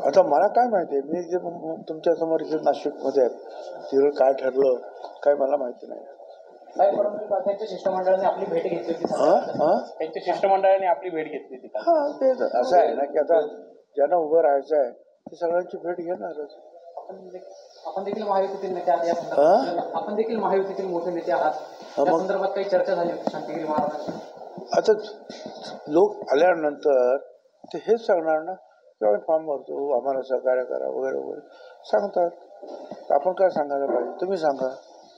आता मला काय माहिती आहे, मी जे तुमच्या समोर इथे नाशिकमध्ये आहेत तिकडे काय ठरलं काय मला माहिती नाही. त्यांच्या शिष्टमंडळाने आपली भेट घेतली होती. त्यांच्या शिष्टमंडळाने आपली भेट घेतली होती. हा ते असं आहे ना की आता ज्यांना उभं राहायचं आहे ते सगळ्यांची भेट घेणारच. आपण देखील महायुतीतील नेते आहात, आपण देखील महायुतीतील मोठे नेते आहात, त्या संदर्भात काही चर्चा झाली होती शांतिगिरी महाराजांची. आता लोक आल्यानंतर ते हेच सांगणार ना की आम्ही फॉर्म भरतो, आम्हाला सहकार्य करा वगैरे वगैरे सांगतात. आपण काय सांगायला पाहिजे, तुम्ही सांगा.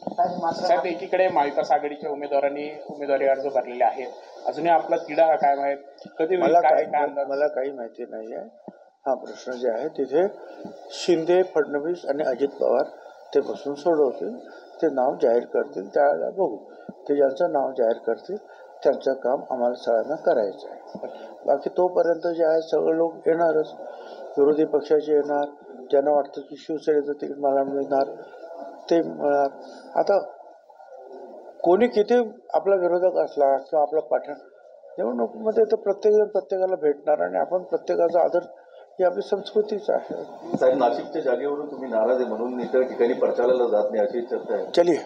साहेब, एकीकडे महाविकास आघाडीच्या उमेदवारांनी उमेदवारी अर्ज भरलेले आहेत, अजूनही आपला तिढा हा काय माहित कधी मला काही माहिती नाही आहे. हा प्रश्न जे आहे तिथे शिंदे, फडणवीस आणि अजित पवार ते बसून सोडवतील, ते नाव जाहीर करतील, त्यावेळेला बघू. ते ज्यांचं नाव जाहीर करतील त्यांचं काम आम्हाला सगळ्यांना करायचं आहे. बाकी तोपर्यंत जे आहे सगळे लोक येणारच, विरोधी पक्षाचे येणार, ज्यांना वाटतं की शिवसेनेचं तिकीट मला मिळणार ते मिळणार. आता कोणी किती आपला विरोधक असला किंवा आपला पाठण निवडणुकीमध्ये तर प्रत्येकजण प्रत्येकाला भेटणार आणि आपण प्रत्येकाचा आदर ही आपली संस्कृतीच आहे. साहेब, नाशिकच्या जागेवरून तुम्ही नाराज आहे म्हणून इतर ठिकाणी प्रचाराला जात नाही अशी चर्चा आहे. चलिए.